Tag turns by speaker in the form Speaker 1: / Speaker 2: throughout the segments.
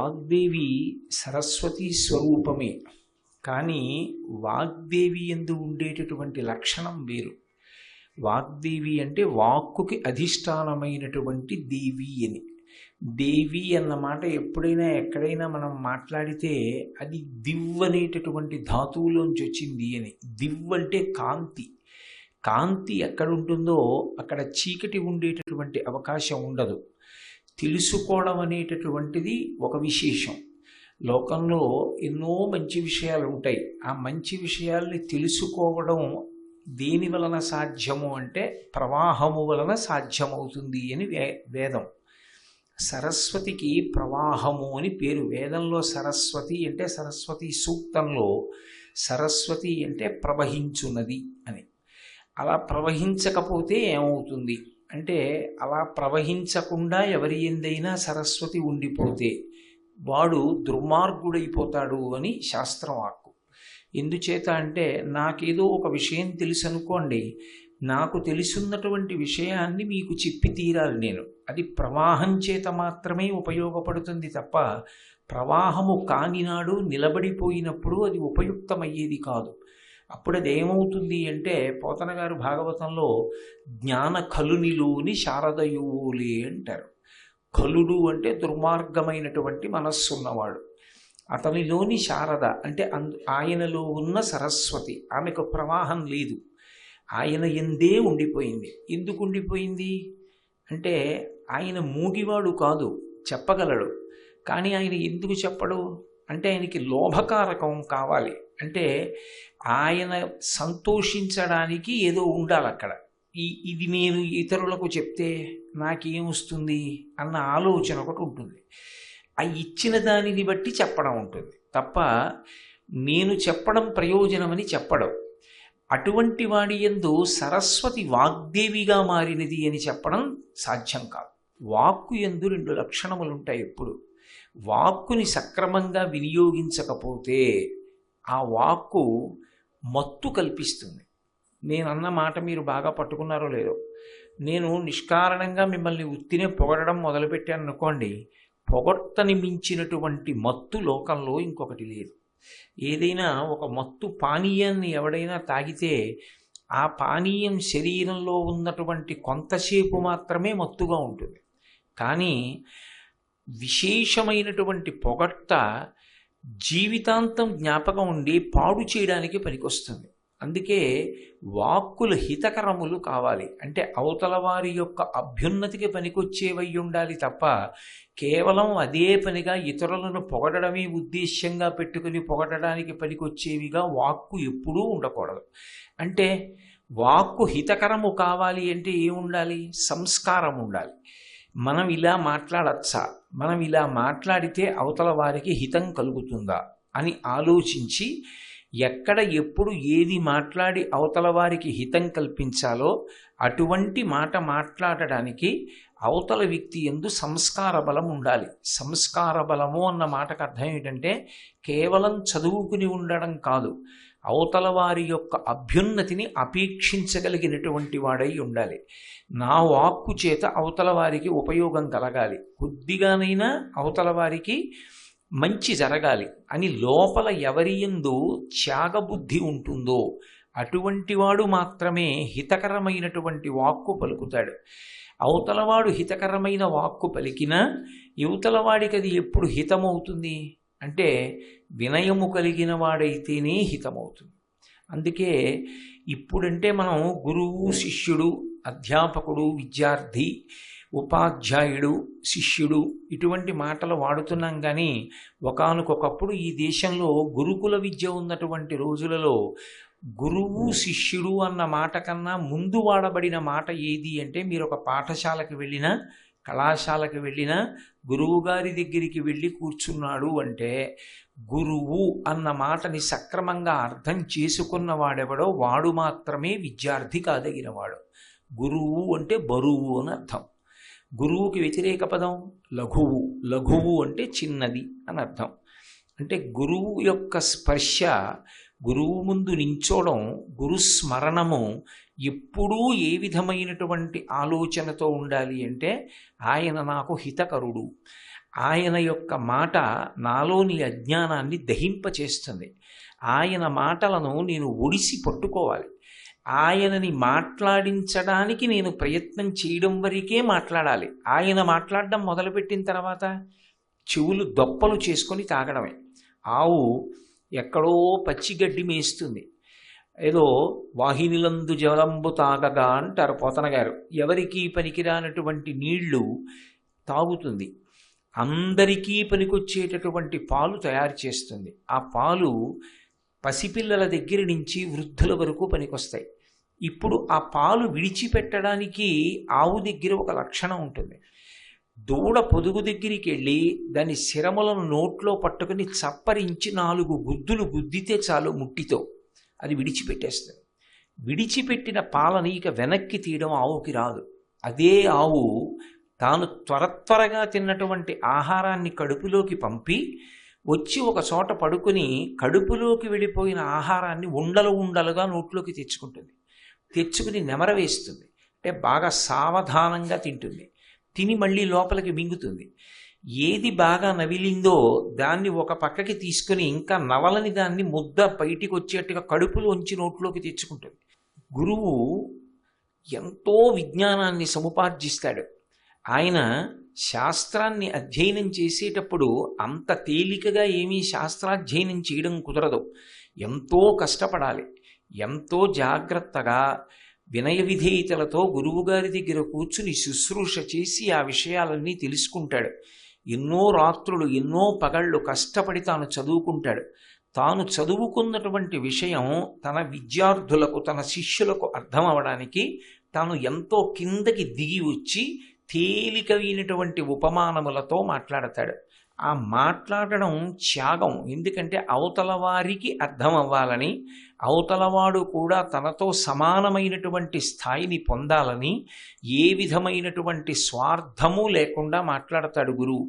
Speaker 1: వాగ్దేవి సరస్వతీ స్వరూపమే. కానీ వాగ్దేవి యందు ఉండేటటువంటి లక్షణం వేరు. వాగ్దేవి అంటే వాక్కుకి అధిష్టానమైనటువంటి దేవి అని. దేవి అన్నమాట ఎప్పుడైనా ఎక్కడైనా మనం మాట్లాడితే అది దివ్ అనేటటువంటి ధాతువులోంచి వచ్చింది అని. దివ్ అంటే కాంతి. కాంతి ఎక్కడుంటుందో అక్కడ చీకటి ఉండేటటువంటి అవకాశం ఉండదు. తెలుసుకోవడం అనేటటువంటిది ఒక విశేషం. లోకంలో ఎన్నో మంచి విషయాలు ఉంటాయి. ఆ మంచి విషయాల్ని తెలుసుకోవడం దేని వలన సాధ్యము అంటే ప్రవాహము వలన సాధ్యమవుతుంది అని వేదం. సరస్వతికి ప్రవాహము అని పేరు. వేదంలో సరస్వతి అంటే సరస్వతి సూక్తంలో సరస్వతి అంటే ప్రవహించున్నది అని. అలా ప్రవహించకపోతే ఏమవుతుంది అంటే, అలా ప్రవహించకుండా ఎవరి ఎందైనా సరస్వతి ఉండిపోతే వాడు దుర్మార్గుడైపోతాడు అని శాస్త్రం వాక్కు. ఎందుచేత అంటే, నాకేదో ఒక విషయం తెలుసు అనుకోండి, నాకు తెలుసున్నటువంటి విషయాన్ని మీకు చెప్పి తీరాలి నేను. అది ప్రవాహం చేత మాత్రమే ఉపయోగపడుతుంది తప్ప ప్రవాహము కానినాడు నిలబడిపోయినప్పుడు అది ఉపయుక్తమయ్యేది కాదు. అప్పుడు అది ఏమవుతుంది అంటే, పోతన గారు భాగవతంలో జ్ఞాన కలునిలోని శారదయువులే అంటారు. కలుడు అంటే దుర్మార్గమైనటువంటి మనస్సున్నవాడు. అతనిలోని శారద అంటే ఆయనలో ఉన్న సరస్వతి. ఆమెకు ప్రవాహం లేదు, ఆయన ఎందే ఉండిపోయింది. ఎందుకు ఉండిపోయింది అంటే, ఆయన మూగివాడు కాదు, చెప్పగలడు. కానీ ఆయన ఎందుకు చెప్పడు అంటే, ఆయనకి లోభకారకం కావాలి. అంటే ఆయన సంతోషించడానికి ఏదో ఉండాలి అక్కడ. ఇది నేను ఇతరులకు చెప్తే నాకేమొస్తుంది అన్న ఆలోచన ఒకటి ఉంటుంది. ఆ ఇచ్చిన దానిని బట్టి చెప్పడం ఉంటుంది తప్ప నేను చెప్పడం ప్రయోజనమని చెప్పడం. అటువంటి వాడి యందు సరస్వతి వాగ్దేవిగా మారినది అని చెప్పడం సాధ్యం కాదు. వాక్కు యందు రెండు లక్షణములు ఉంటాయి. ఎప్పుడు వాక్కుని సక్రమంగా వినియోగించకపోతే ఆ వాక్కు మత్తు కల్పిస్తుంది. నేను అన్న మాట మీరు బాగా పట్టుకున్నారో లేదో, నేను నిష్కారణంగా మిమ్మల్ని ఉత్తినే పొగడడం మొదలుపెట్టాను అనుకోండి, పొగడ్తని మించినటువంటి మత్తు లోకంలో ఇంకొకటి లేదు. ఏదైనా ఒక మత్తు పానీయాన్ని ఎవడైనా తాగితే ఆ పానీయం శరీరంలో ఉన్నటువంటి కొంతసేపు మాత్రమే మత్తుగా ఉంటుంది. కానీ విశేషమైనటువంటి పొగడ్త జీవితాంతం జ్ఞాపకం ఉండి పాడు చేయడానికి పనికొస్తుంది. అందుకే వాక్కులు హితకరములు కావాలి. అంటే అవతల వారి యొక్క అభ్యున్నతికి పనికొచ్చేవై ఉండాలి తప్ప కేవలం అదే పనిగా ఇతరులను పొగడమే ఉద్దేశ్యంగా పెట్టుకుని పొగడడానికి పనికొచ్చేవిగా వాక్కు ఎప్పుడూ ఉండకూడదు. అంటే వాక్కు హితకరము కావాలి అంటే ఏముండాలి? సంస్కారం ఉండాలి. మనం ఇలా మాట్లాడచ్చా, మనం ఇలా మాట్లాడితే అవతల వారికి హితం కలుగుతుందా అని ఆలోచించి ఎక్కడ ఎప్పుడు ఏది మాట్లాడి అవతల వారికి హితం కల్పించాలో అటువంటి మాట మాట్లాడడానికి అవతల వ్యక్తి యందు సంస్కార బలం ఉండాలి. సంస్కార బలము అన్న మాటకు అర్థం ఏంటంటే కేవలం చదువుకుని ఉండడం కాదు, అవతల వారి యొక్క అభ్యున్నతిని అపేక్షించగలిగినటువంటి వాడై ఉండాలి. నా వాక్కు చేత అవతల వారికి ఉపయోగం కలగాలి, కొద్దిగానైనా అవతల వారికి మంచి జరగాలి అని లోపల ఎవరి యందు త్యాగబుద్ధి ఉంటుందో అటువంటి వాడు మాత్రమే హితకరమైనటువంటి వాక్కు పలుకుతాడు. అవతలవాడు హితకరమైన వాక్కు పలికినా యువతలవాడికి అది ఎప్పుడు హితమవుతుంది అంటే వినయము కలిగిన వాడైతేనే హితమవుతుంది. అందుకే ఇప్పుడంటే మనం గురువు శిష్యుడు, అధ్యాపకుడు విద్యార్థి, ఉపాధ్యాయుడు శిష్యుడు ఇటువంటి మాటలు వాడుతున్నాం. కానీ ఒకానొకప్పుడు ఈ దేశంలో గురుకుల విద్య ఉన్నటువంటి రోజులలో గురువు శిష్యుడు అన్న మాట కన్నా ముందు వాడబడిన మాట ఏది అంటే, మీరు ఒక పాఠశాలకు వెళ్ళినా కళాశాలకు వెళ్ళినా గురువుగారి దగ్గరికి వెళ్ళి కూర్చున్నాడు అంటే గురువు అన్న మాటని సక్రమంగా అర్థం చేసుకున్నవాడెవడో వాడు మాత్రమే విద్యార్థి కాదగినవాడు. గురువు అంటే బరువు అని అర్థం. గురువుకి వ్యతిరేక పదం లఘువు. లఘువు అంటే చిన్నది అని అర్థం. అంటే గురువు యొక్క స్పర్శ, గురువు ముందు నించోవడం, గురుస్మరణము ఎప్పుడూ ఏ విధమైనటువంటి ఆలోచనతో ఉండాలి అంటే ఆయన నాకు హితకరుడు, ఆయన యొక్క మాట నాలోని అజ్ఞానాన్ని దహింపచేస్తుంది. ఆయన మాటలను నేను ఒడిసి పట్టుకోవాలి. ఆయనని మాట్లాడించడానికి నేను ప్రయత్నం చేయడం వరకే మాట్లాడాలి. ఆయన మాట్లాడడం మొదలుపెట్టిన తర్వాత చెవులు దొప్పలు చేసుకొని తాగడమే. ఆవు ఎక్కడో పచ్చిగడ్డి మేస్తుంది, ఏదో వాహినిలందు జలంబు తాగగా అంటారు పోతన గారు. ఎవరికీ పనికిరానటువంటి నీళ్లు తాగుతుంది, అందరికీ పనికొచ్చేటటువంటి పాలు తయారు చేస్తుంది. ఆ పాలు పసిపిల్లల దగ్గర నుంచి వృద్ధుల వరకు పనికొస్తాయి. ఇప్పుడు ఆ పాలు విడిచిపెట్టడానికి ఆవు దగ్గర ఒక లక్షణం ఉంటుంది. దూడ పొదుగు దగ్గరికి వెళ్ళి దాని శిరములను నోట్లో పట్టుకుని చప్పరించి 4 గుద్దులు గుద్దితే చాలు ముట్టితో, అది విడిచిపెట్టేస్తుంది. విడిచిపెట్టిన పాలని ఇక వెనక్కి తీయడం ఆవుకి రాదు. అదే ఆవు తాను త్వరగా తిన్నటువంటి ఆహారాన్ని కడుపులోకి పంపి వచ్చి ఒక చోట పడుకుని కడుపులోకి వెళ్ళిపోయిన ఆహారాన్ని ఉండలుగా నోట్లోకి తెచ్చుకుంటుంది. తెచ్చుకుని నెమర వేస్తుంది. అంటే బాగా సావధానంగా తింటుంది. తిని మళ్ళీ లోపలికి మింగుతుంది. ఏది బాగా నవిలిందో దాన్ని ఒక పక్కకి తీసుకుని ఇంకా నవలని దాన్ని ముద్ద బయటికి వచ్చేట్టుగా కడుపులోంచి నోట్లోకి తెచ్చుకుంటుంది. గురువు ఎంతో విజ్ఞానాన్ని సముపార్జిస్తాడు. ఆయన శాస్త్రాన్ని అధ్యయనం చేసేటప్పుడు అంత తేలికగా ఏమీ శాస్త్రాధ్యయనం చేయడం కుదరదు. ఎంతో కష్టపడాలి. ఎంతో జాగ్రత్తగా వినయ విధేయతలతో గురువుగారి దగ్గర కూర్చుని శుశ్రూష చేసి ఆ విషయాలన్నీ తెలుసుకుంటాడు. ఎన్నో రాత్రులు ఎన్నో పగళ్ళు కష్టపడి తాను చదువుకుంటాడు. తాను చదువుకున్నటువంటి విషయం తన విద్యార్థులకు తన శిష్యులకు అర్థం అవడానికి తాను ఎంతో కిందకి దిగి వచ్చి తేలికైనటువంటి ఉపమానములతో మాట్లాడతాడు. ఆ మాట్లాడడం త్యాగం. ఎందుకంటే అవతల వారికి అర్థం అవ్వాలని, అవతలవాడు కూడా తనతో సమానమైనటువంటి స్థాయిని పొందాలని ఏ విధమైనటువంటి స్వార్థము లేకుండా మాట్లాడతాడు గురువు.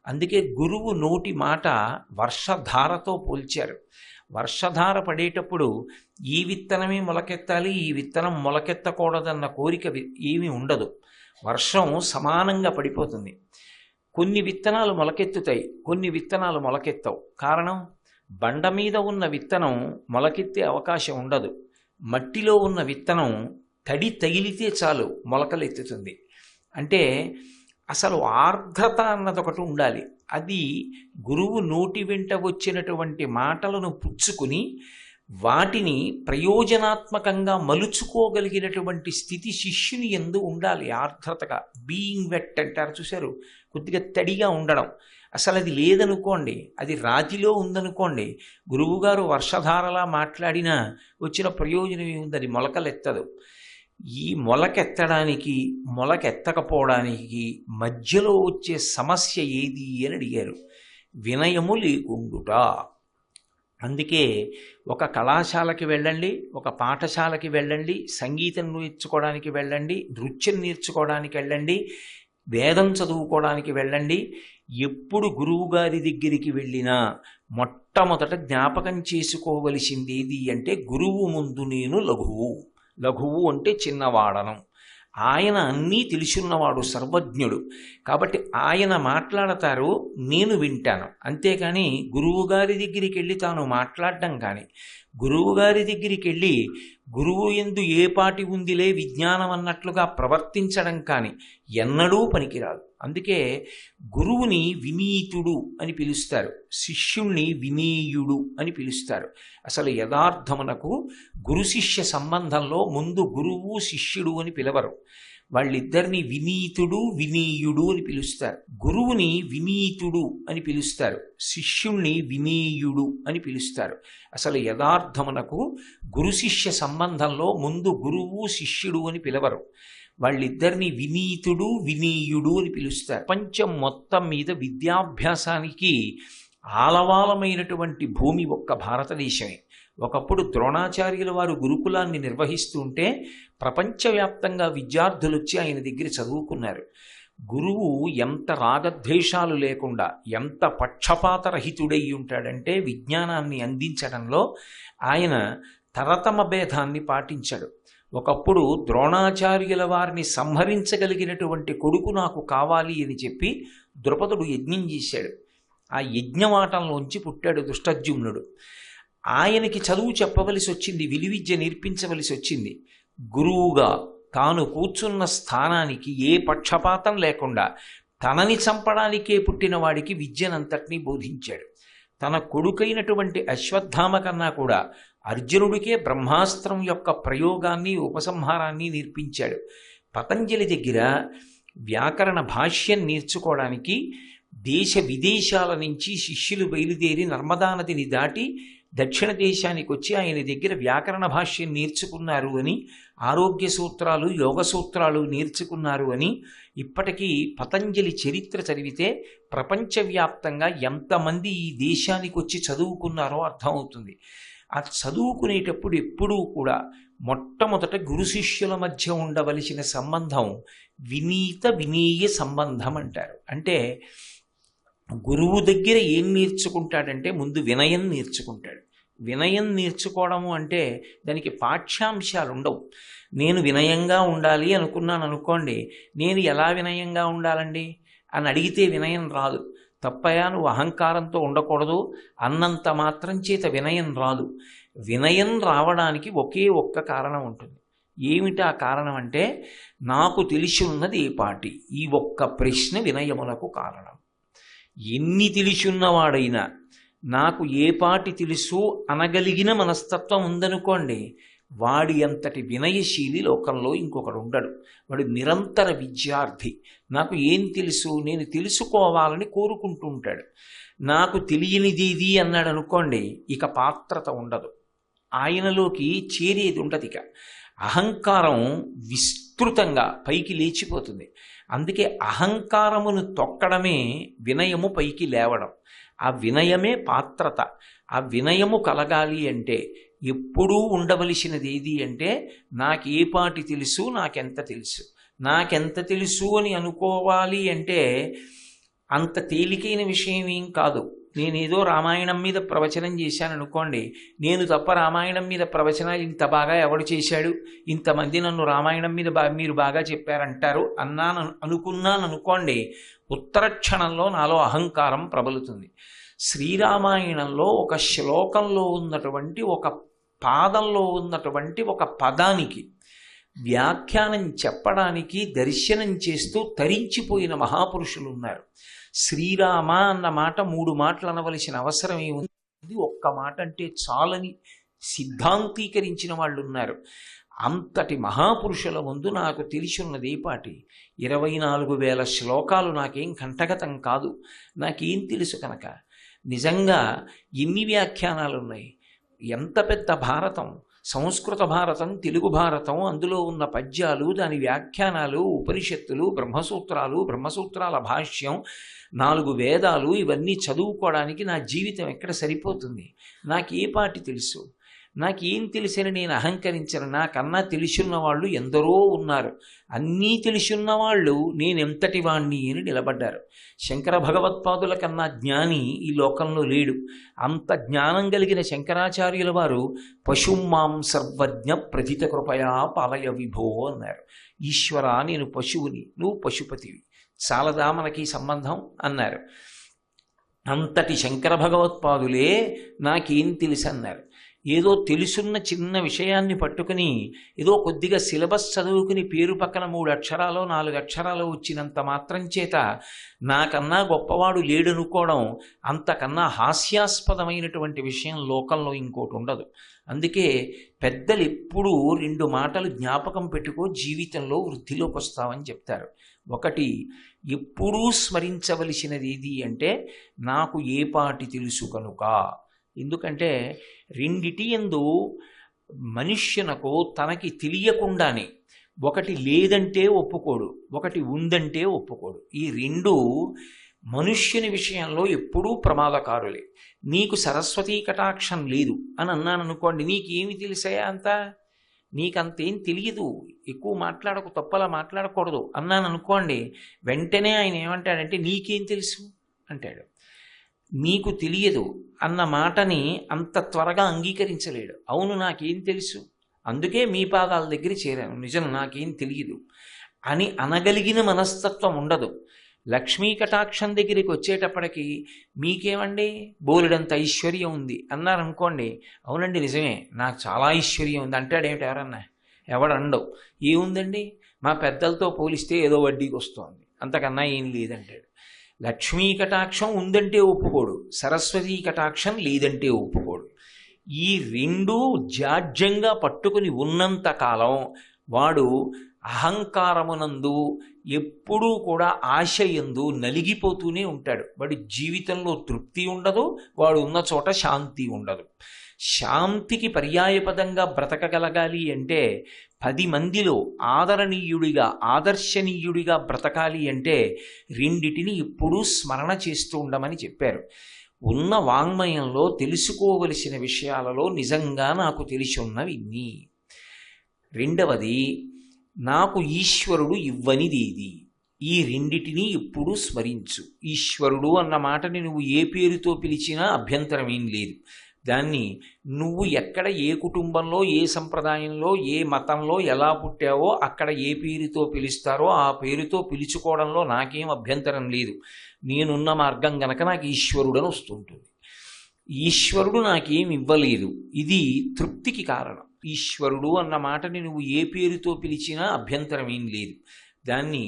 Speaker 1: అందుకే గురువు నోటి మాట వర్షధారతో పోల్చారు. వర్షధార పడేటప్పుడు ఈ విత్తనమే మొలకెత్తాలి, ఈ విత్తనం మొలకెత్తకూడదన్న కోరిక ఏమీ ఉండదు. వర్షం సమానంగా పడిపోతుంది. కొన్ని విత్తనాలు మొలకెత్తుతాయి, కొన్ని విత్తనాలు మొలకెత్తవు. కారణం, బండ మీద ఉన్న విత్తనం మొలకెత్తే అవకాశం ఉండదు. మట్టిలో ఉన్న విత్తనం తడి తగిలితే చాలు మొలకలెత్తుతుంది. అంటే అసలు ఆర్ద్రత అన్నది ఒకటి ఉండాలి. అది గురువు నోటి వెంట వచ్చినటువంటి మాటలను పుచ్చుకుని వాటిని ప్రయోజనాత్మకంగా మలుచుకోగలిగినటువంటి స్థితి శిష్యుని యందు ఉండాలి. ఆర్ద్రతగా, బీయింగ్ వెట్ అంటారు చూశారు, కొద్దిగా తడిగా ఉండడం. అసలు అది లేదనుకోండి, అది రాతిలో ఉందనుకోండి, గురువుగారు వర్షధారలా మాట్లాడినా వచ్చిన ప్రయోజనం ఏముంది? అది మొలకలెత్తదు. ఈ మొలకెత్తడానికి మొలకెత్తకపోవడానికి మధ్యలో వచ్చే సమస్య ఏది అని అడిగారు. వినయము లేకుండుట. అందుకే ఒక కళాశాలకి వెళ్ళండి, ఒక పాఠశాలకి వెళ్ళండి, సంగీతం నేర్చుకోవడానికి వెళ్ళండి, నృత్యం నేర్చుకోవడానికి వెళ్ళండి, వేదం చదువుకోవడానికి వెళ్ళండి. ఎప్పుడు గురువుగారి దగ్గరికి వెళ్ళినా మొట్టమొదట జ్ఞాపకం చేసుకోవలసింది ఏది అంటే, గురువు ముందు నేను లఘువు. లఘువు అంటే చిన్నవాడను. ఆయన అన్నీ తెలుసున్నవాడు, సర్వజ్ఞుడు. కాబట్టి ఆయన మాట్లాడతారు, నేను వింటాను. అంతేకాని గురువుగారి దగ్గరికి వెళ్ళి తాను మాట్లాడడం కానీ, గురువుగారి దగ్గరికి వెళ్ళి గురువు యందు ఏ పాటి ఉందిలే విజ్ఞానం అన్నట్లుగా ప్రవర్తించడం కానీ ఎన్నడూ పనికిరాదు. అందుకే గురువుని వినీతుడు అని పిలుస్తారు, శిష్యుణ్ణి వినీయుడు అని పిలుస్తారు. అసలు యథార్థమునకు గురు శిష్య సంబంధంలో ముందు గురువు శిష్యుడు అని పిలవరు. వాళ్ళిద్దరిని వినీతుడు వినీయుడు అని పిలుస్తారు. గురువుని వినీతుడు అని పిలుస్తారు, శిష్యుణ్ణి వినీయుడు అని పిలుస్తారు. అసలు యథార్థమునకు గురు శిష్య సంబంధంలో ముందు గురువు శిష్యుడు అని పిలవరు. వాళ్ళిద్దరిని వినీతుడు వినీయుడు అని పిలుస్తారు. ప్రపంచం మొత్తం మీద విద్యాభ్యాసానికి ఆలవాలమైనటువంటి భూమి ఒక్క భారతదేశమే. ఒకప్పుడు ద్రోణాచార్యుల వారు గురుకులాన్ని నిర్వహిస్తూ ఉంటే ప్రపంచవ్యాప్తంగా విద్యార్థులు వచ్చి ఆయన దగ్గర చదువుకున్నారు. గురువు ఎంత రాగద్వేషాలు లేకుండా, ఎంత పక్షపాతరహితుడై ఉంటాడంటే విజ్ఞానాన్ని అందించడంలో ఆయన తరతమ భేదాన్ని పాటించాడు. ఒకప్పుడు ద్రోణాచార్యుల వారిని సంహరించగలిగినటువంటి కొడుకు నాకు కావాలి అని చెప్పి ద్రుపదుడు యజ్ఞం చేశాడు. ఆ యజ్ఞవాటంలోంచి పుట్టాడు ధృష్టద్యుమ్నుడు. ఆయనకి చదువు చెప్పవలసి వచ్చింది, విలువిద్య నేర్పించవలసి వచ్చింది. గురువుగా తాను కూర్చున్న స్థానానికి ఏ పక్షపాతం లేకుండా తనని చంపడానికే పుట్టిన వాడికి విద్యనంతటినీ బోధించాడు. తన కొడుకైనటువంటి అశ్వత్థామ కన్నా కూడా అర్జునుడికే బ్రహ్మాస్త్రం యొక్క ప్రయోగాన్ని ఉపసంహారాన్ని నేర్పించాడు. పతంజలి దగ్గర వ్యాకరణ భాష్యం నేర్చుకోవడానికి దేశ విదేశాల నుంచి శిష్యులు బయలుదేరి నర్మదా నదిని దాటి దక్షిణ దేశానికి వచ్చి ఆయన దగ్గర వ్యాకరణ భాష్యం నేర్చుకున్నారు అని, ఆరోగ్య సూత్రాలు యోగ సూత్రాలు నేర్చుకున్నారు అని ఇప్పటికీ పతంజలి చరిత్ర చదివితే ప్రపంచవ్యాప్తంగా ఎంతమంది ఈ దేశానికి వచ్చి చదువుకున్నారో అర్థమవుతుంది. ఆ చదువుకునేటప్పుడు ఎప్పుడూ కూడా మొట్టమొదట గురు శిష్యుల మధ్య ఉండవలసిన సంబంధం వినీత వినీయ సంబంధం అంటారు. అంటే గురువు దగ్గర ఏం నేర్చుకుంటాడంటే ముందు వినయం నేర్చుకుంటాడు. వినయం నేర్చుకోవడము అంటే దానికి పాఠ్యాంశాలు ఉండవు. నేను వినయంగా ఉండాలి అనుకున్నాను అనుకోండి, నేను ఎలా వినయంగా ఉండాలండి అని అడిగితే వినయం రాదు. తప్పయా, నువ్వు అహంకారంతో ఉండకూడదు అన్నంత మాత్రం చేత వినయం రాదు. వినయం రావడానికి ఒకే ఒక్క కారణం ఉంటుంది. ఏమిటి ఆ కారణం అంటే, నాకు తెలిసి ఉన్నది ఏ పాటి, ఈ ఒక్క ప్రశ్న వినయములకు కారణం. ఎన్ని తెలిసున్నవాడైనా నాకు ఏ పాటి తెలుసు అనగలిగిన మనస్తత్వం ఉందనుకోండి, వాడి అంతటి వినయశీలి లోకంలో ఇంకొకడు ఉండడు. వాడు నిరంతర విద్యార్థి. నాకు ఏం తెలుసు, నేను తెలుసుకోవాలని కోరుకుంటూ ఉంటాడు. నాకు తెలియనిది అన్నాడు అనుకోండి, ఇక పాత్రత ఉండదు, ఆయనలోకి చేరేది ఉండదు. ఇక అహంకారం విస్తృతంగా పైకి లేచిపోతుంది. అందుకే అహంకారమును తొక్కడమే వినయము పైకి లేవడం. ఆ వినయమే పాత్రత. ఆ వినయము కలగాలి అంటే ఎప్పుడూ ఉండవలసినది ఏది అంటే, నాకు ఏ పాటి తెలుసు, నాకెంత తెలుసు. నాకెంత తెలుసు అని అనుకోవాలి అంటే అంత తేలికైన విషయం ఏం కాదు. నేనేదో రామాయణం మీద ప్రవచనం చేశాను అనుకోండి, నేను తప్ప రామాయణం మీద ప్రవచనాలు ఇంత బాగా ఎవడు చేశాడు, ఇంతమంది నన్ను రామాయణం మీద మీరు బాగా చెప్పారంటారు అనుకున్నాను అనుకోండి, ఉత్తర క్షణంలో నాలో అహంకారం ప్రబలుతుంది. శ్రీరామాయణంలో ఒక శ్లోకంలో ఉన్నటువంటి ఒక పాదంలో ఉన్నటువంటి ఒక పదానికి వ్యాఖ్యానం చెప్పడానికి దర్శనం చేస్తూ తరించిపోయిన మహాపురుషులు ఉన్నారు. శ్రీరామ అన్న మాట 3 మాటలు అనవలసిన అవసరం ఏముంది, ఒక్క మాట అంటే చాలని సిద్ధాంతీకరించిన వాళ్ళు ఉన్నారు. అంతటి మహాపురుషుల ముందు నాకు తెలిసిన్నది ఏ పాటి, 24,000 శ్లోకాలు నాకేం కంఠగతం కాదు. నాకేం తెలుసు కనుక నిజంగా ఎన్ని వ్యాఖ్యానాలు ఉన్నాయి. ఎంత పెద్ద భారతం, సంస్కృత భారతం, తెలుగు భారతం, అందులో ఉన్న పద్యాలు, దాని వ్యాఖ్యానాలు, ఉపనిషత్తులు, బ్రహ్మసూత్రాలు, బ్రహ్మసూత్రాల భాష్యం, 4 వేదాలు, ఇవన్నీ చదువుకోవడానికి నా జీవితం ఎక్కడ సరిపోతుంది? నాకు ఏ పాటి తెలుసు? నాకేం తెలిసిన నేను అహంకరించను. నాకన్నా తెలిసున్న వాళ్ళు ఎందరో ఉన్నారు. అన్నీ తెలిసున్న వాళ్ళు నేనెంతటి వాణ్ణి అని నిలబడ్డారు. శంకర భగవత్పాదుల కన్నా జ్ఞాని ఈ లోకంలో లేడు. అంత జ్ఞానం కలిగిన శంకరాచార్యుల వారు పశుమాం సర్వజ్ఞ ప్రథిత కృపయా పాలయ విభో అన్నారు. ఈశ్వర, నేను పశువుని, నువ్వు పశుపతివి, చాలదా మనకి సంబంధం అన్నారు. అంతటి శంకర భగవత్పాదులే నాకేం తెలుసు అన్నారు. ఏదో తెలుసున్న చిన్న విషయాన్ని పట్టుకుని ఏదో కొద్దిగా సిలబస్ చదువుకుని పేరు పక్కన 3 అక్షరాలు 4 అక్షరాలు వచ్చినంత మాత్రం చేత నాకన్నా గొప్పవాడు లేడనుకోవడం అంతకన్నా హాస్యాస్పదమైనటువంటి విషయం లోకంలో ఇంకోటి ఉండదు. అందుకే పెద్దలు ఎప్పుడూ 2 మాటలు జ్ఞాపకం పెట్టుకో, జీవితంలో వృద్ధిలోకి వస్తావని చెప్తారు. ఒకటి, ఎప్పుడూ స్మరించవలసినది ఏది అంటే, నాకు ఏ పాటి తెలుసు కనుక. ఎందుకంటే రెండిటి యందు మనుష్యునకు తనకి తెలియకుండానే ఒకటి లేదంటే ఒప్పుకోడు, ఒకటి ఉందంటే ఒప్పుకోడు. ఈ 2 మనుష్యుని విషయంలో ఎప్పుడూ ప్రమాదకారులే. నీకు సరస్వతీ కటాక్షం లేదు అని అన్నాను అనుకోండి, నీకేమి తెలిసాయా అంతా, నీకంతేం తెలియదు, ఎక్కువ మాట్లాడకు, తప్పలా మాట్లాడకూడదు అన్నాను అనుకోండి, వెంటనే ఆయన ఏమంటాడంటే నీకేం తెలుసు అంటాడు. నీకు తెలియదు అన్న మాటని అంత త్వరగా అంగీకరించలేడు. అవును, నాకేం తెలుసు, అందుకే మీ పాదాల దగ్గర చేరాను, నిజం నాకేం తెలియదు అని అనగలిగిన మనస్తత్వం ఉండదు. లక్ష్మీ కటాక్షం దగ్గరికి వచ్చేటప్పటికి మీకేమండి బోలెడంత ఐశ్వర్యం ఉంది అన్నారనుకోండి, అవునండి నిజమే నాకు చాలా ఐశ్వర్యం ఉంది అంటాడేమిటి ఎవరన్నా? ఎవడండవు. ఏముందండి మా పెద్దలతో పోలిస్తే ఏదో వడ్డీకి వస్తోంది, అంతకన్నా ఏం లేదంటాడు. లక్ష్మీ కటాక్షం ఉందంటే ఒప్పుకోడు, సరస్వతీ కటాక్షం లేదంటే ఒప్పుకోడు. ఈ రెండూ జాడ్యంగా పట్టుకుని ఉన్నంత కాలం వాడు అహంకారమునందు ఎప్పుడూ కూడా ఆశయందు నలిగిపోతూనే ఉంటాడు. వాడి జీవితంలో తృప్తి ఉండదు, వాడు ఉన్న చోట శాంతి ఉండదు. శాంతికి పర్యాయపదంగా బ్రతకగలగాలి అంటే 10 మందిలో ఆదరణీయుడిగా ఆదర్శనీయుడిగా బ్రతకాలి అంటే రెండిటిని ఎప్పుడూ స్మరణ చేస్తూ ఉండమని చెప్పారు. ఉన్న వాంగ్మయంలో తెలుసుకోవలసిన విషయాలలో నిజంగా నాకు తెలిసి ఉన్నవి ఇన్ని. రెండవది, నాకు ఈశ్వరుడు ఇవ్వనిదేది. ఈ రెండిటినీ ఎప్పుడూ స్మరించు. ఈశ్వరుడు అన్న మాటని నువ్వు ఏ పేరుతో పిలిచినా అభ్యంతరం ఏం లేదు. దాన్ని నువ్వు ఎక్కడ ఏ కుటుంబంలో ఏ సంప్రదాయంలో ఏ మతంలో ఎలా పుట్టావో అక్కడ ఏ పేరుతో పిలుస్తారో ఆ పేరుతో పిలుచుకోవడంలో నాకేం అభ్యంతరం లేదు. నేనున్న మార్గం గనక నాకు ఈశ్వరుడు అని వస్తుంటుంది. ఈశ్వరుడు నాకేం ఇవ్వలేదు, ఇది తృప్తికి కారణం. ఈశ్వరుడు అన్న మాటని నువ్వు ఏ పేరుతో పిలిచినా అభ్యంతరం ఏం లేదు. దాన్ని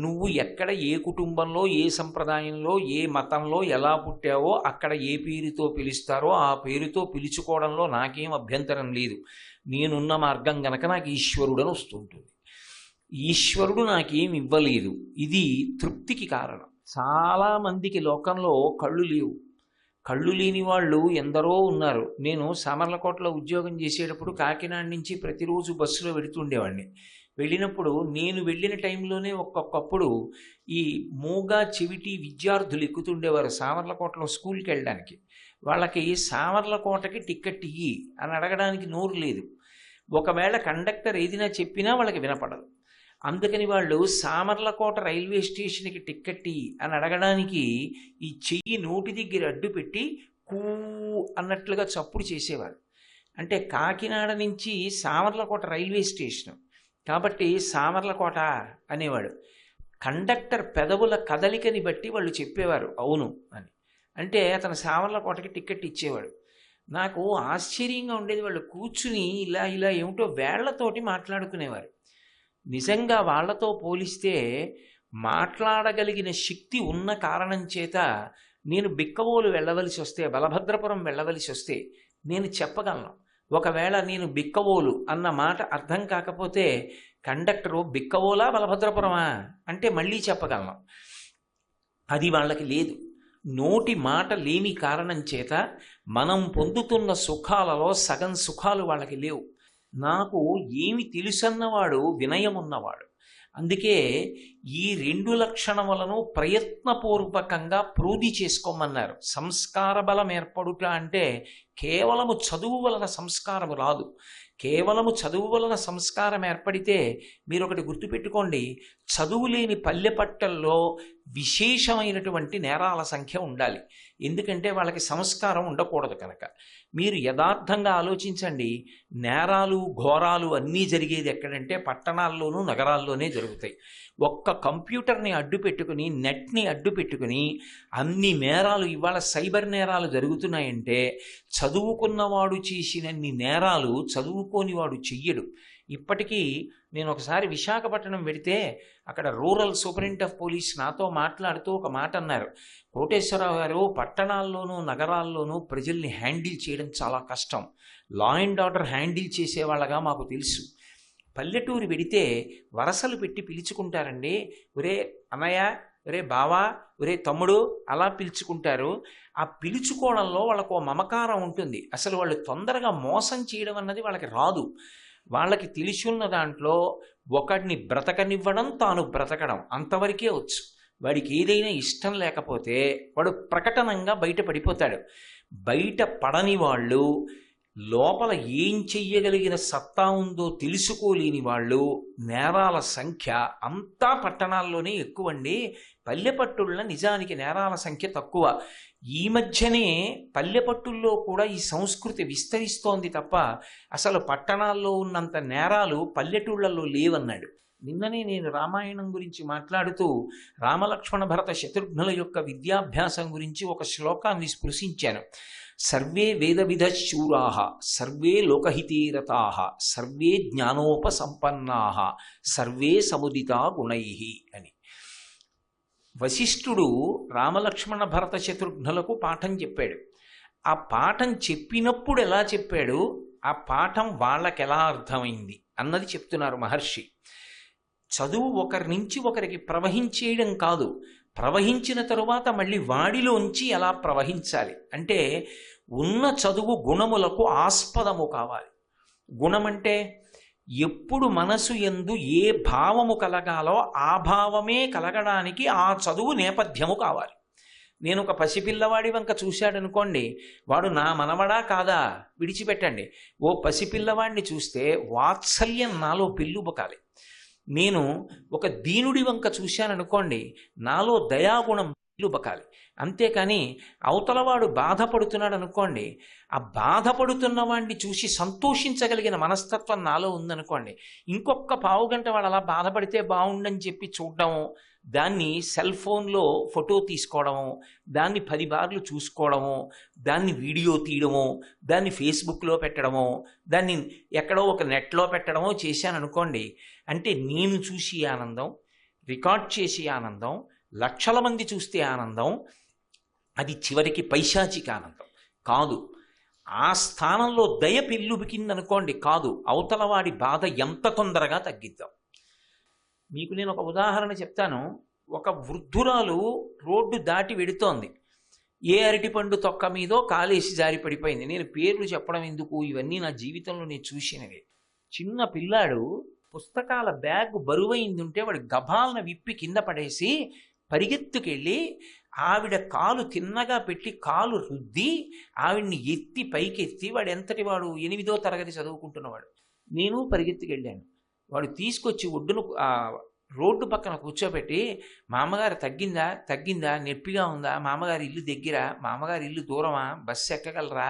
Speaker 1: నువ్వు ఎక్కడ ఏ కుటుంబంలో ఏ సంప్రదాయంలో ఏ మతంలో ఎలా పుట్టావో అక్కడ ఏ పేరుతో పిలుస్తారో ఆ పేరుతో పిలుచుకోవడంలో నాకేం అభ్యంతరం లేదు. నేనున్న మార్గం గనక నాకు ఈశ్వరుడు అని వస్తుంటుంది. ఈశ్వరుడు నాకేం ఇవ్వలేదు, ఇది తృప్తికి కారణం. చాలామందికి లోకంలో కళ్ళు లేవు. కళ్ళు లేని వాళ్ళు ఎందరో ఉన్నారు. నేను సామర్లకోటలో ఉద్యోగం చేసేటప్పుడు కాకినాడ నుంచి ప్రతిరోజు బస్సులో వెళుతుండేవాడిని. వెళ్ళినప్పుడు నేను వెళ్ళిన టైంలోనే ఒక్కొక్కప్పుడు ఈ మూగా చెవిటి విద్యార్థులు ఎక్కుతుండేవారు సామర్లకోటలో స్కూల్కి వెళ్ళడానికి. వాళ్ళకి సామర్లకోటకి టికెట్ ఇయ్యి అని అడగడానికి నోరు లేదు. ఒకవేళ కండక్టర్ ఏదైనా చెప్పినా వాళ్ళకి వినపడదు. అందుకని వాళ్ళు సామర్లకోట రైల్వే స్టేషన్కి టిక్కెట్ అని అడగడానికి ఈ చెయ్యి నోటి దగ్గర అడ్డు పెట్టి కూ అన్నట్లుగా చప్పుడు చేసేవారు. అంటే కాకినాడ నుంచి సామర్లకోట రైల్వే స్టేషన్ కాబట్టి సామర్లకోట అనేవాడు. కండక్టర్ పెదవుల కదలికని బట్టి వాళ్ళు చెప్పేవారు అవును అని. అంటే అతను సామర్లకోటకి టిక్కెట్ ఇచ్చేవాడు. నాకు ఆశ్చర్యంగా ఉండేది. వాళ్ళు కూర్చుని ఇలా ఇలా ఏమిటో వేళ్లతోటి మాట్లాడుకునేవారు. నిజంగా వాళ్లతో పోలిస్తే మాట్లాడగలిగిన శక్తి ఉన్న కారణం చేత నేను బిక్కవోలు వెళ్ళవలసి వస్తే, బలభద్రపురం వెళ్ళవలసి వస్తే నేను చెప్పగలను. ఒకవేళ నేను బిక్కవోలు అన్న మాట అర్థం కాకపోతే కండక్టరు బిక్కవోలా బలభద్రపురమా అంటే మళ్ళీ చెప్పగలను. అది వాళ్ళకి లేదు. నోటి మాట లేని కారణం చేత మనం పొందుతున్న సుఖాలలో సగం సుఖాలు వాళ్ళకి లేవు. నాకు ఏమి తెలుసన్నవాడు వినయం ఉన్నవాడు. అందుకే ఈ 2 లక్షణములను ప్రయత్నపూర్వకంగా ప్రోధి చేసుకోమన్నారు. సంస్కార బలం ఏర్పడుట అంటే కేవలము చదువు వలన సంస్కారము రాదు. కేవలము చదువు వలన సంస్కారం ఏర్పడితే మీరు ఒకటి గుర్తుపెట్టుకోండి, చదువు లేని పల్లె పట్టల్లో విశేషమైనటువంటి నేరాల సంఖ్య ఉండాలి. ఎందుకంటే వాళ్ళకి సంస్కారం ఉండకూడదు కనుక. మీరు యథార్థంగా ఆలోచించండి, నేరాలు ఘోరాలు అన్నీ జరిగేది ఎక్కడంటే పట్టణాల్లోనూ నగరాల్లోనే జరుగుతాయి. ఒక్క కంప్యూటర్ని అడ్డు పెట్టుకుని నెట్ని అడ్డు పెట్టుకుని అన్ని నేరాలు ఇవాళ సైబర్ నేరాలు జరుగుతున్నాయంటే చదువుకున్నవాడు చేసినన్ని నేరాలు చదువుకోనివాడు చెయ్యడు. ఇప్పటికీ నేను ఒకసారి విశాఖపట్నం వెడితే అక్కడ రూరల్ సూపరింటెండెంట్ ఆఫ్ పోలీస్ నాతో మాట్లాడుతూ ఒక మాట అన్నారు. కోటేశ్వరరావు గారు, పట్టణాల్లోనూ నగరాల్లోనూ ప్రజల్ని హ్యాండిల్ చేయడం చాలా కష్టం. లా అండ్ ఆర్డర్ హ్యాండిల్ చేసేవాళ్ళగా మాకు తెలుసు. పల్లెటూరు వెడితే వరసలు పెట్టి పిలుచుకుంటారండి. ఒరే అన్నయ్య, ఒరే బావా, ఒరే తమ్ముడు అలా పిలుచుకుంటారు. ఆ పిలుచుకోవడంలో వాళ్ళకు ఓ మమకారం ఉంటుంది. అసలు వాళ్ళు తొందరగా మోసం చేయడం అన్నది వాళ్ళకి రాదు. వాళ్ళకి తెలిసి ఉన్న దాంట్లో ఒకడిని బ్రతకనివ్వడం, తాను బ్రతకడం అంతవరకే వచ్చు. వాడికి ఏదైనా ఇష్టం లేకపోతే వాడు ప్రకటనంగా బయట పడిపోతాడు. బయట పడని వాళ్ళు, లోపల ఏం చెయ్యగలిగిన సత్తా ఉందో తెలుసుకోలేని వాళ్ళు నేరాల సంఖ్య అంతా పట్టణాల్లోనే ఎక్కువండి. పల్లెపట్టుళ్ళ నిజానికి నేరాల సంఖ్య తక్కువ. ఈ మధ్యనే పల్లెపట్టుల్లో కూడా ఈ సంస్కృతి విస్తరిస్తోంది తప్ప అసలు పట్టణాల్లో ఉన్నంత నేరాలు పల్లెటూళ్ళల్లో లేవన్నాడు. నిన్ననే నేను రామాయణం గురించి మాట్లాడుతూ రామలక్ష్మణ భరత శత్రుఘ్నుల యొక్క విద్యాభ్యాసం గురించి ఒక శ్లోకాన్ని స్పృశించాను. సర్వే వేదవిధశూరాః సర్వే లోకహితేరతాః సర్వే జ్ఞానోపసంపన్నాః సర్వే సముదితా గుణైః అని. వశిష్ఠుడు రామలక్ష్మణ భరత శత్రుఘ్నులకు పాఠం చెప్పాడు. ఆ పాఠం చెప్పినప్పుడు ఎలా చెప్పాడు, ఆ పాఠం వాళ్ళకి ఎలా అర్థమైంది అన్నది చెప్తున్నారు మహర్షి. చదువు ఒకరి నుంచి ఒకరికి ప్రవహించేయడం కాదు, ప్రవహించిన తరువాత మళ్ళీ వాడిలోంచి ఎలా ప్రవహించాలి అంటే, ఉన్న చదువు గుణములకు ఆస్పదము కావాలి. గుణమంటే ఎప్పుడు మనసు యందు ఏ భావము కలగాలో ఆ భావమే కలగడానికి ఆ చదువు నేపథ్యము కావాలి. నేను ఒక పసిపిల్లవాడి వంక చూశాడనుకోండి, వాడు నా మనవడా కాదా విడిచిపెట్టండి. ఓ పసిపిల్లవాడిని చూస్తే వాత్సల్యం నాలో పెళ్ళుబకాలి. నేను ఒక దీనుడి వంక చూశాననుకోండి, నాలో దయాగుణం పెళ్ళుబకాలి. అంతేకాని అవతలవాడు బాధపడుతున్నాడు అనుకోండి, ఆ బాధపడుతున్న వాడిని చూసి సంతోషించగలిగిన మనస్తత్వం నాలో ఉందనుకోండి, ఇంకొక పావుగంట వాడు అలా బాధపడితే బాగుండని చెప్పి చూడడము, దాన్ని సెల్ ఫోన్లో ఫోటో తీసుకోవడము, దాన్ని 10 బార్లు చూసుకోవడము, దాన్ని వీడియో తీయడము, దాన్ని ఫేస్బుక్లో పెట్టడము, దాన్ని ఎక్కడో ఒక నెట్లో పెట్టడమో చేశాను అనుకోండి, అంటే నేను చూసి ఆనందం, రికార్డ్ చేసి ఆనందం, లక్షల మంది చూస్తే ఆనందం, అది చివరికి పైశాచిక ఆనందం కాదు. ఆ స్థానంలో దయ పెళ్ళుబికిందనుకోండి, కాదు, అవతలవాడి బాధ ఎంత తొందరగా తగ్గిద్దాం. మీకు నేను ఒక ఉదాహరణ చెప్తాను. ఒక వృద్ధురాలు రోడ్డు దాటి వెడుతోంది. ఏ అరటిపండు తొక్క మీదో కాలేసి జారి పడిపోయింది. నేను పేర్లు చెప్పడం ఎందుకు, ఇవన్నీ నా జీవితంలో నేను చూసినవి. చిన్న పిల్లాడు పుస్తకాల బ్యాగ్ బరువైంది ఉంటే వాడు గభాలను విప్పి కింద పడేసి పరిగెత్తుకెళ్ళి ఆవిడ కాలు తిన్నగా పెట్టి కాలు రుద్ది ఆవిడ్ని ఎత్తి పైకెత్తి, వాడు ఎంతటి వాడు 8వ తరగతి చదువుకుంటున్నవాడు. నేను పరిగెత్తుకెళ్ళాను. వాడు తీసుకొచ్చి ఒడ్డును రోడ్డు పక్కన కూర్చోబెట్టి, మామగారు తగ్గిందా, నొప్పిగా ఉందా, మామగారి ఇల్లు దగ్గర, మామగారి ఇల్లు దూరమా, బస్సు ఎక్కగలరా,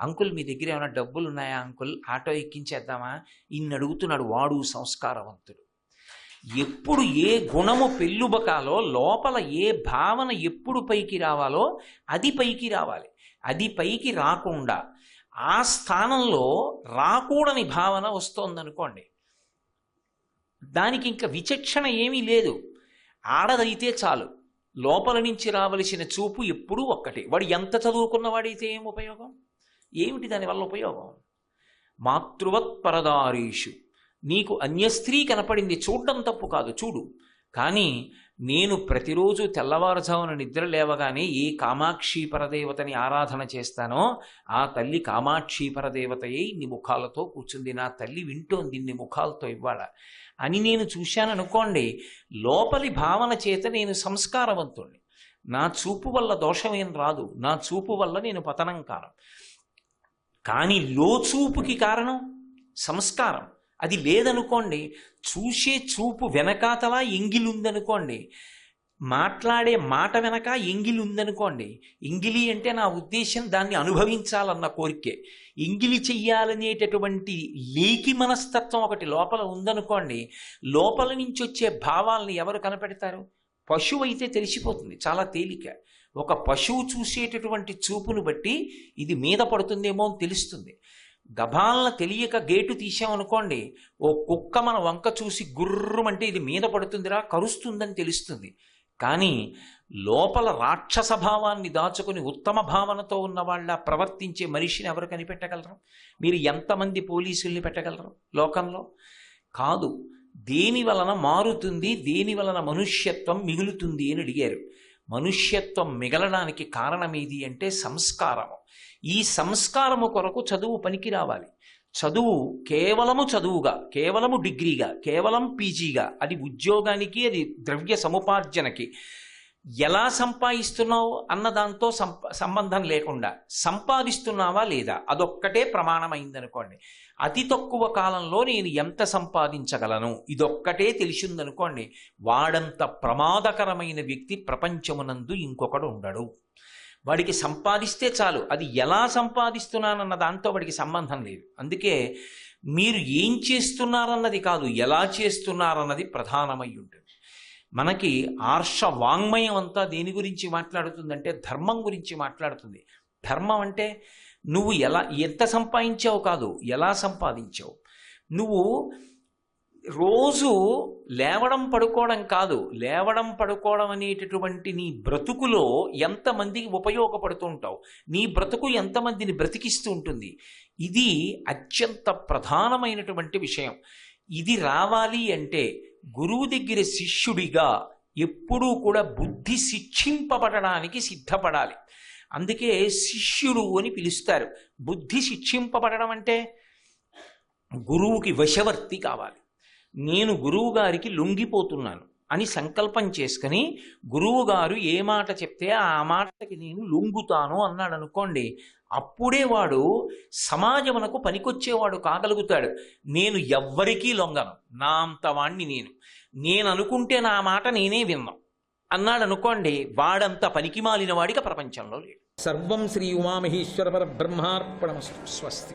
Speaker 1: అంకుల్ మీ దగ్గర ఏమైనా డబ్బులు ఉన్నాయా అంకుల్, ఆటో ఎక్కించేద్దామా, ఇన్ని అడుగుతున్నాడు. వాడు సంస్కారవంతుడు. ఎప్పుడు ఏ గుణము పెళ్ళుబకాలో, లోపల ఏ భావన ఎప్పుడు పైకి రావాలో అది పైకి రావాలి. అది పైకి రాకుండా ఆ స్థానంలో రాకూడని భావన వస్తోందనుకోండి, దానికి ఇంకా విచక్షణ ఏమీ లేదు. ఆడదైతే చాలు, లోపల నుంచి రావలసిన చూపు ఎప్పుడూ ఒక్కటే. వాడు ఎంత చదువుకున్నవాడైతే ఏం ఉపయోగం, ఏమిటి దానివల్ల ఉపయోగం? మాతృవత్ పరదారీషు, నీకు అన్యస్త్రీ కనపడింది, చూడడం తప్పు కాదు, చూడు. కానీ నేను ప్రతిరోజు తెల్లవారుజామున నిద్ర లేవగానే ఏ కామాక్షి పరదేవతని ఆరాధన చేస్తానో ఆ తల్లి కామాక్షి పరదేవతయే ఇన్ని ముఖాలతో కూర్చుంది, నా తల్లి వింటోంది ఇన్ని ముఖాలతో ఇవ్వాల అని నేను చూశాననుకోండి, లోపలి భావన చేత నేను సంస్కారవంతుణ్ణి. నా చూపు వల్ల దోషమేం రాదు, నా చూపు వల్ల నేను పతనం కాను. కానీ లోచూపుకి కారణం సంస్కారం. అది లేదనుకోండి, చూసే చూపు వెనకాతలా ఎంగిలుందనుకోండి, మాట్లాడే మాట వెనక ఎంగిలి ఉందనుకోండి. ఎంగిలి అంటే నా ఉద్దేశం దాన్ని అనుభవించాలన్న కోరికే. ఎంగిలి చెయ్యాలనేటటువంటి లేకి మనస్తత్వం ఒకటి లోపల ఉందనుకోండి, లోపల నుంచి వచ్చే భావాలని ఎవరు కనపెడతారు? పశువు అయితే తెలిసిపోతుంది, చాలా తేలిక. ఒక పశువు చూసేటటువంటి చూపును బట్టి ఇది మీద పడుతుందేమో అని తెలుస్తుంది. గభాలన తెలియక గేటు తీసామనుకోండి, ఓ కుక్క మన వంక చూసి గుర్రమంటే ఇది మీద పడుతుందిరా, కరుస్తుందని తెలుస్తుంది. కానీ లోపల రాక్షస భావాన్ని దాచుకుని ఉత్తమ భావనతో ఉన్న వాళ్ళ ప్రవర్తించే మనిషిని ఎవరు కనిపెట్టగలరు? మీరు ఎంతమంది పోలీసుల్ని పెట్టగలరు లోకంలో? కాదు. దేని వలన మారుతుంది, దేని వలన మనుష్యత్వం మిగులుతుంది అని అడిగారు. మనుష్యత్వం మిగలడానికి కారణమేది అంటే సంస్కారము. ఈ సంస్కారము కొరకు చదువు పనికి రావాలి. చదువు కేవలము చదువుగా, కేవలము డిగ్రీగా, కేవలం పీజీగా, అది ఉద్యోగానికి, అది ద్రవ్య సముపార్జనకి, ఎలా సంపాదిస్తున్నావు అన్న దాంతో సంబంధం లేకుండా సంపాదిస్తున్నావా లేదా అదొక్కటే ప్రమాణమైందనుకోండి. అతి తక్కువ కాలంలో నేను ఎంత సంపాదించగలను ఇదొక్కటే తెలిసిందనుకోండి, వాడంత ప్రమాదకరమైన వ్యక్తి ప్రపంచమునందు ఇంకొకడు ఉండడు. వాడికి సంపాదిస్తే చాలు, అది ఎలా సంపాదిస్తున్నానన్న దాంతో వాడికి సంబంధం లేదు. అందుకే మీరు ఏం చేస్తున్నారన్నది కాదు, ఎలా చేస్తున్నారన్నది ప్రధానమై ఉంటుంది. మనకి ఆర్ష వాంగ్మయం అంతా దేని గురించి మాట్లాడుతుందంటే ధర్మం గురించి మాట్లాడుతుంది. ధర్మం అంటే నువ్వు ఎంత సంపాదించావు కాదు, ఎలా సంపాదించావు. నువ్వు రోజు లేవడం పడుకోవడం కాదు, లేవడం పడుకోవడం అనేటటువంటి నీ బ్రతుకులో ఎంతమందికి ఉపయోగపడుతూ ఉంటావు, నీ బ్రతుకు ఎంతమందిని బ్రతికిస్తూ ఉంటుంది. ఇది అత్యంత ప్రధానమైనటువంటి విషయం. ఇది రావాలి అంటే గురువు దగ్గర శిష్యుడిగా ఎప్పుడూ కూడా బుద్ధి శిక్షింపబడడానికి సిద్ధపడాలి. అందుకే శిష్యుడు అని పిలుస్తారు. బుద్ధి శిక్షింపబడడం అంటే గురువుకి వశవర్తి కావాలి. నేను గురువు గారికి లొంగిపోతున్నాను అని సంకల్పం చేసుకుని గురువు గారు ఏ మాట చెప్తే ఆ మాటకి నేను లొంగుతాను అన్నాడు అనుకోండి, అప్పుడే వాడు సమాజమునకు పనికొచ్చేవాడు కాగలుగుతాడు. నేను ఎవ్వరికీ లొంగను, నా అంత వాణ్ణి నేను అనుకుంటే నా మాట నేనే విన్నాం అన్నాడు అనుకోండి, వాడంత పనికి మాలిన వాడికి ప్రపంచంలో లేడు.
Speaker 2: సర్వం శ్రీ ఉమామహేశ్వర పరబ్రహ్మార్పణమస్తు. స్వస్తి.